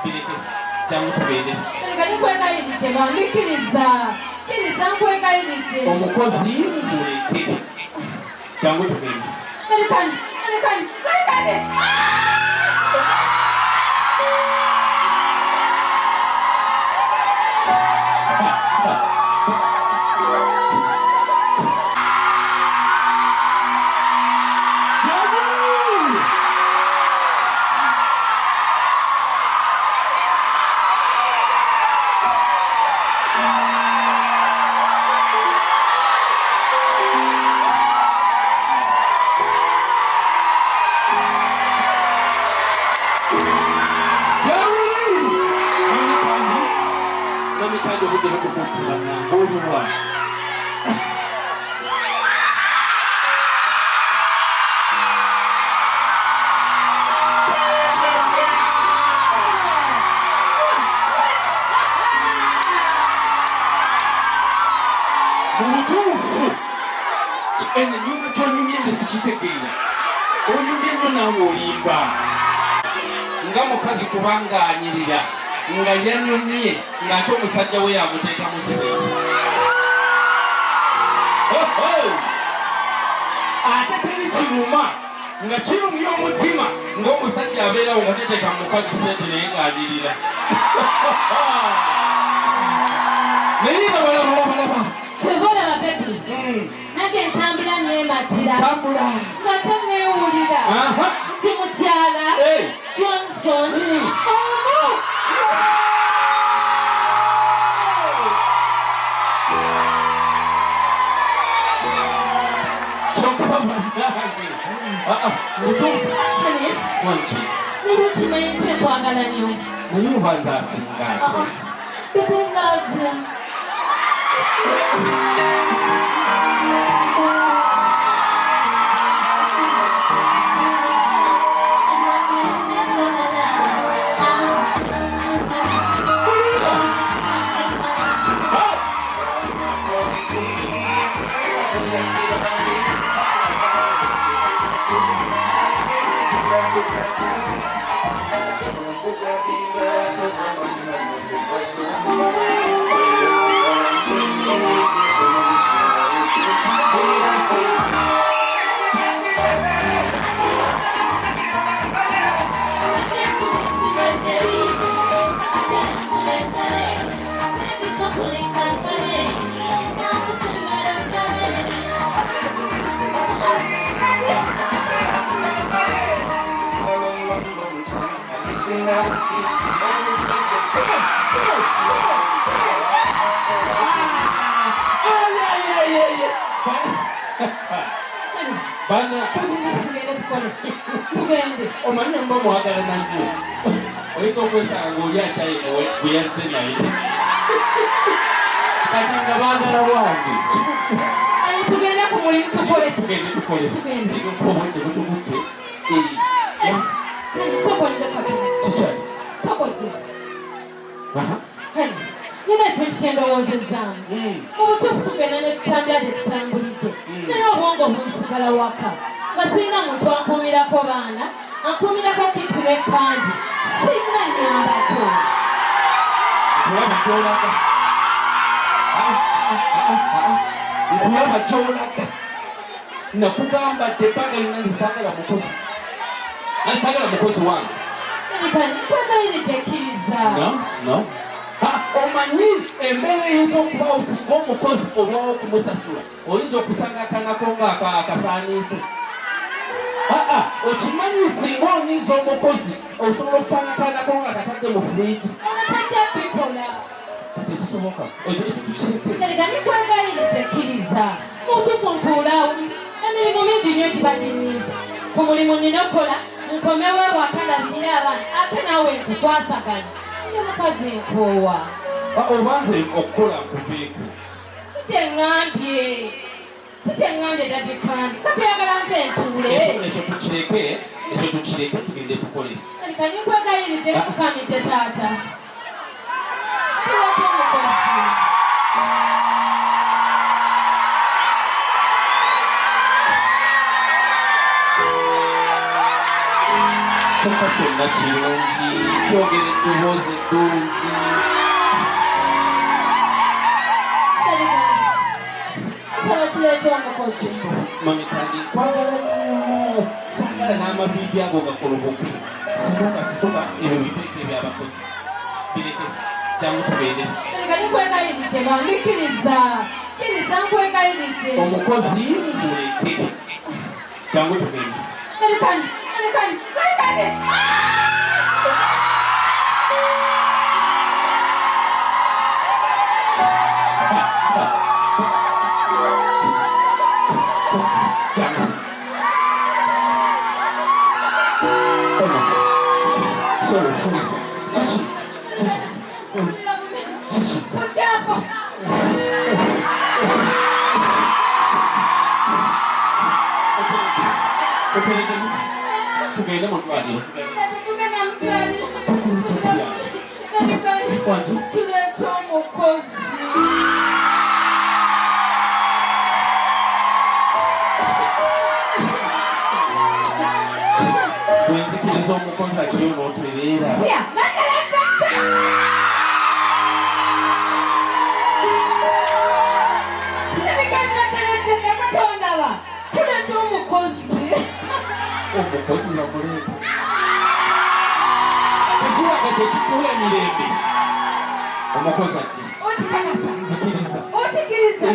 bireke jangu tugende. Kale nkwegayiride bambi kkiriza nkwegayiride. Omukozi muleke jangu tugende. Kale nga mukazi kubanga anyirira nga yanyonye ng'ate omusajja we yamuteekamu sente. Ate teri kiruma nga kirumya omutima ng'omusajja abeerawo nga teteeka mu mukazi sente naye ng'anyirira. Naye nga balaba tebolaba bebi nange ntambula neematira nga teneewulira nti mukyala Johnson niba okimanyi nti nkwagala nnyo naye obanza asinga ate bebengaaga Bana omanyi mba mwagala nanyo oyinza okwesanga ng'oli akyayina bwe yazze naye kati nga baagala wange tugenda ku mulimu tukole obwedde butugutte kikyali nina ekintu kyendowoozezaamu obutuufu tugenda ne tutambula tetutambulidde naye obwongo bunsigala waka nga sirina muntu ankuumirako baana ankuumirako kiti n'eppanji sirina nyambako nkulaba gy'olaga nkulaba gy'olaga nakugamba dde ebbanga lina nzisagala mukozi ansagala mukozi wange kwegayiride ekkiriza omanyi embeera eyinza okubaawo singa omukozi olwawo okumusasula oyinza okusanga akanako ng'akasaaniise okimanyi singa onyinza omukozi osobola okusanga akanako nga katadde mu furiji tekisoboka nikwegayiride ekkiriza muntu kuntuulaawo emirimu mingi nnyo gibaginyiiza ku mulimu nina okola nkomewo ewaka ndabirira abaana ate naawe nkukwasaganya ne mukazi nkoowa obanze okukola nkuveeko sikyeŋŋambye dadikandi kati oyagala nze ntuule ekyo tukireke tugende tukole kanikwegayiride kukamidde taata tulete omukozi kyokka kyonna kirungi kyogere eddoboozi eddungi. Mami kandi nkwagala nnyo saagala n'amaviidi ago gakoloboke sitoka ebyo biteeke ebyabakozi bireke jangu tubeere omukozi muleke jangu tubeere Sorry. Chichi. Tugende mu ddwaliro. Tuleeta omukozi. Bwenzikiriza omukozi akiyo n'otereera. Tuleeta omukozi. Omukozi bamuleeta. Ekiwaga kyekikuwa emirembe. Omukozi ajja. Nzikiriza. Otikiriza.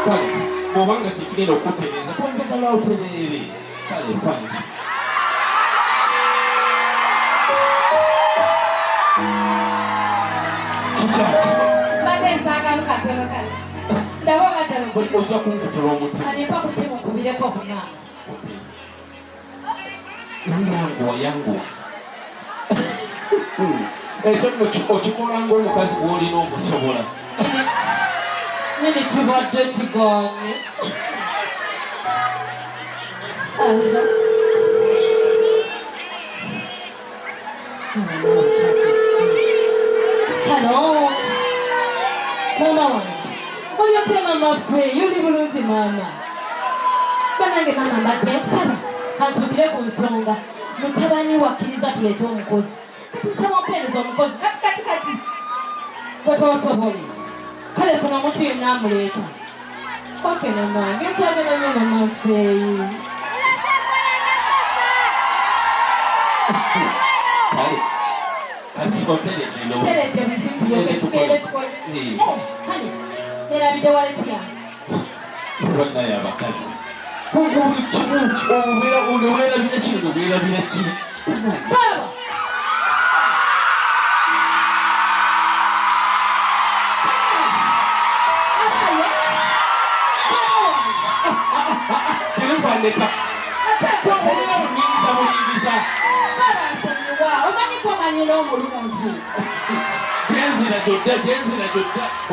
Kale, bw'obanga kikigenda okutereeza kwanjagala otereere. Kale fine. Kikyaki? Mbadde nsaagamu katono kale. Ndaba obaddala ojja kunkutula omutima. alimpa kusimu kubireko buna. Yanguwa. Ekyo nno okikola ng'omukazi gw'olina omusobola. Nini kibadde kigaanye. Hello. Mama wange. Oli otya mama ffe, yoli bulungi mama. Banange mama mbadde nkusaba kantuukire ku nsonga. Mutabani wakkiriza tuleete omukozi. Kati nsaba ompeereza omukozi kati. Gwe toosobole. Kale kuno omuntu yenna amuleeta. Oke mamange nkwagala nnyo mama ffe. Kale. Kasi oteredde ndowooza. Teredde buli kimu kiryoke tugende tukole. Kale, nerabidde waleti yange. Bannaye abakazi. Buli kimu oweerabira kino oweerabira kino. Baba! Terufandeka. Bulingiza. Baba nsonyiwa, omanyi kwamanyira omulungi. Gyenzira gyodda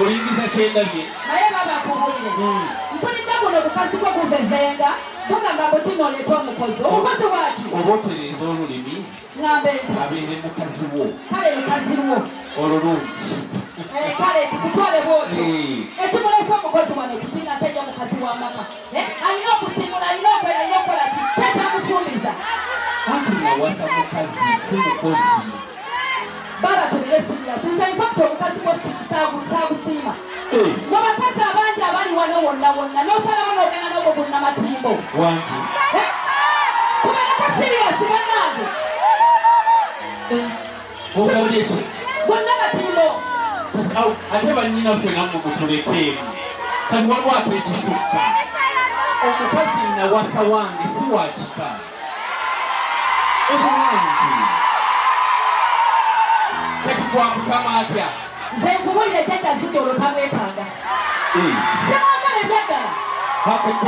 olingiza kyendabye. Naye baba akubulire. Mpulidde buno bukazi bwo buvevenga, bugamba butinooleeta omukozi. Omukozi waki? Oba otereeza olulimi Ng'ambe nti. abeere mukazi wo Kale mukazi wo. olulungi. Kale tukutwale bwotyo. Ekimuleesa omukozi wano kitina tejja mukazi wa mama. Alina okusimula, alina okwera, alina okukola ki? Kyekyamusuubiza. Anti nawasa mukazi si mukozi. Baba tubire simya. Sinza infact omukazi wo saagusiima. Mu bakazi abangi abali wano wonna n'osalawo n'ogenda n'obwo bunnamatimbo. Wangi. Kubeerako siriyasi bannange. Ogambye ki? Bunnamatimbo. Ate bannyinaffe nammwe mutulekeemu. Kati waliwo ak'ekisukka. Omukazi nawasa wange si wa kika. Obuwangi. Kati gwakutama atya? Nze nkubulire jjajja zidde olotamwetaaga. Semwagala ebyaggala.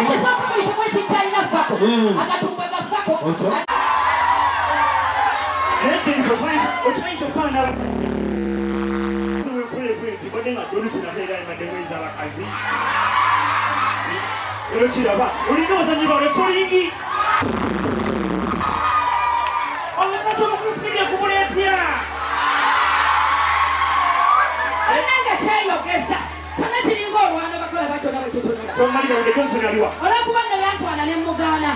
Ekisooka buli kimu ekikyalina ffako. Akatumba gaffako. Okimanyi kyokka n'abasajja wekwebweti badde nga donisonatera mbadde mweza abakazi ero kiraba olinga abasajja bawe solingi omukazi Okufirye kubuletya. Onanga kyayogeza. Tona kiringa olwana bakola batyo nabo kyetonera. Tomalira ode Johnson aliwa. Olwokuba nno yankwana ne mugaana.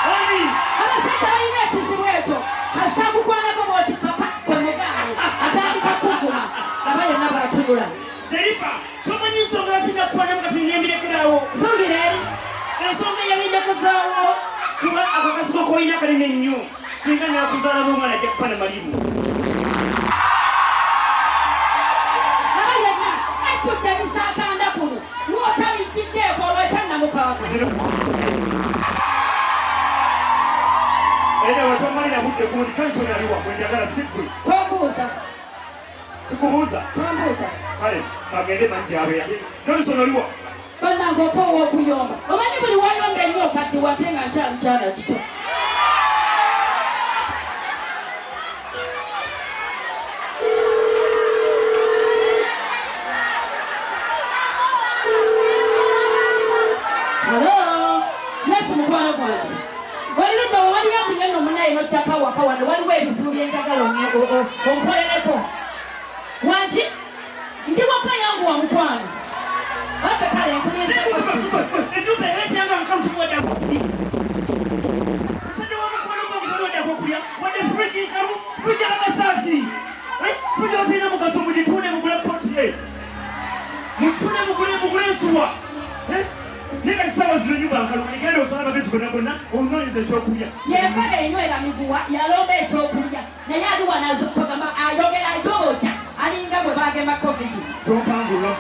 Ani. Abasajja balina ekizibu ekyo. Kasita akukwanako bw'oti kapa gwe mugaane. Atandika kuvuma. Aba yenna bw'atunula. Jennifer, tomanyi nsonga lwaki nakukwanamu kati nembirekerawo. Nsongira eri. Ensonga yalinda kazaawo. Kuba akakasiko k'olina kanene nnyo. Singa nakuzaala n'omwana ajja kupa na malimu. Aba yenna attudde ebisaakanda kuno. Lw'otabijjiddeeko olw'ekyannamukaaka. Era watomalira budde gundi kansoni aliwa bwenjagala siggwe. Tombuuza. Sikubuuza. Tombuuza. Kale bagende mangi abeera. Johnson aliwa. Bannange okoowa okuyomba. Omanyi buli wayomba ennyo okaddiwa ate nga nkyali kyana kito. Hello? Yes, mukwano gwange. Walirudde we wali yambuye nno munaye n'ojjako awaka wano waliwo ebizibu byenjagala onkolereko. Wanki? Ndi waka yangu wa mukwano. Ate kale nkunyeza Ennyumba ereekyanga mukalu kimuwaddako okulya. Mukyadde wa mukwano gwange taliwaddako okulya. Wadde fridge nkalu, fridge abagasaasi. Fridge otalina mugaso mugituune mugule poti. Mugituune mugule ensuwa. Naye kati ssaawa zino ennyumba nkalu nigenda osaba amagezi gonna gonna onoonyeza ekyokulya. yempale enywera miguwa yalomba ekyokulya naye ali wanazokagamba ayogera ajobota alinga bwe bagema covid. Tompangulula.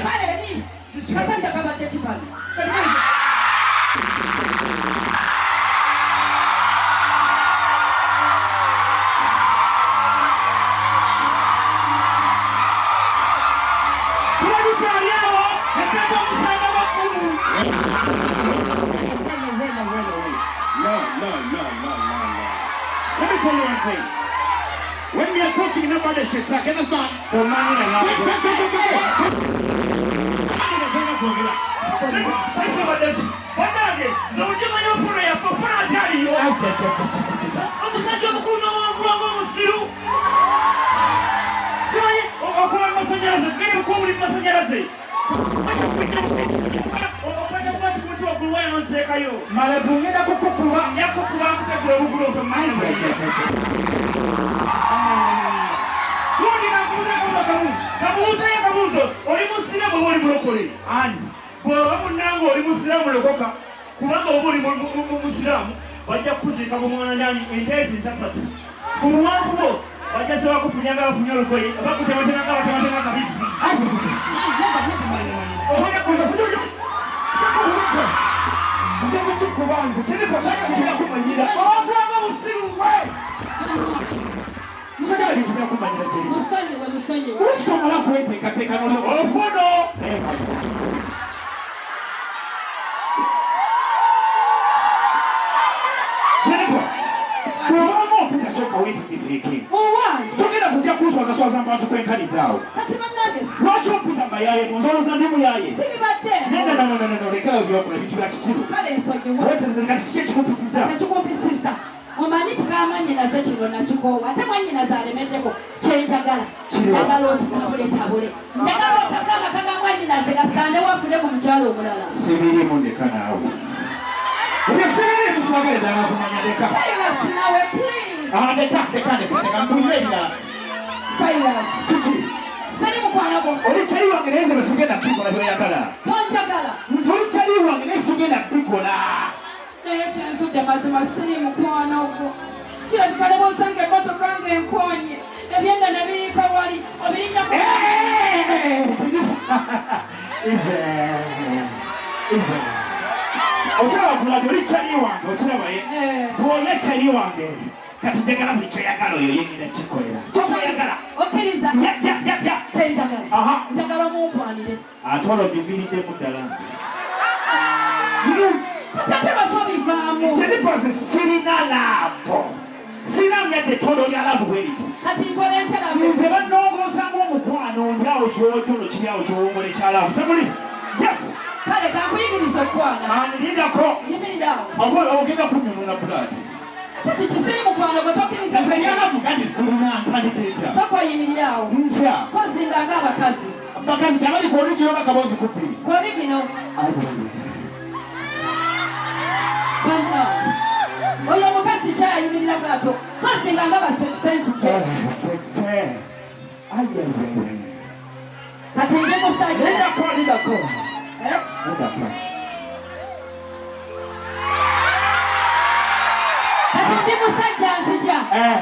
Pale ni kasanja kabadde kipale. Let me tell you one thing. When we are talking, nobody should talk. You understand? Malefungida kukukuba yakukuba kutegula bugulo otomanya. Kabuuza yakabuuzo oli musiramu oba oli mulokole ani bw'oba munnange oli musiraamu lokoka kubanga oba oli musiraamu bajja kukuziika mu mwana ndani enteezi ntasatu ku buwanvu bwo bajja soba kufunyanga bafunye olugoye bakutematemanga batematema kabisi njakukubanze tenikosakumanyira ogwanga musiruwe kumanyira Musonyiwe. ukitomala kweteekateeka noli ofuno Jennifer, bw'obanga opita sooka weeteeketeeke togenda kujja kunswazaswaza mu bantu kwenkaliddeawo lwaki opita mbayaye nsoloza ndi muyaye no lekayo byokola bintu bya kisiru wetereze kati kiki ekikumpisiza omanyi tikamanyinaze kino nakikoowa ate mwanyinaze alemeddeko kyenjagala njagala okitabule njagala otabula amaka ga mwanyinaze gasande wafune ku mukyalo omulala sibirimu ndeka naawe ebyo sibirimu swagala eddala kumanya leka Cyrus nawe please ndeka mbulira ebirala Cyrus kiki seri mukwano gwo oli kyali wange naye nze besigenda bikola byoyagala tonjagala nti oli kyali wange naye sigenda bikola naye kinsudde mazima siri mukwano gwo kirabika ne bw'osanga emmotoka ng'enkonye ebyenda ne biyiika wali obirinnyako okiraba kulage oli kyali wange okirabaye bw'oya kyali wange kati njagala buli kyoyagala oyo yengenda kikolera kyoyagala okkiriza kyenjagala njagala munkwanire ate olwo biviiriddemu ddala nze ate bakobivaamu Jennifer sirina laavu sirina myadde ettondo lya laavu bwe liti kati nkole nteravu nze bannongoosamu omukwano ndi awo kyojono kiri awo kyowongole kya laavu tabuli yes kale kankuyigiriza okwana Andirindako. yimirirawo Abola ogenda kunyonona buladi. tati kisiri mukwano gwe tokkiriza Sasanyana mugandi sirina ntandiketa. soko yimirirawo Ntya. kozinga ng'abakazi Bakazi kyabali kodi kirona kabozi kupi. kwebi gino bana oyo omukazi kyayimirira bwato kozinga ng'abasekisensi kye Sexe. Ayayaya. kati ndi musajja Lindako. Eh? Lindako. kati ndi musajja nzija Eh.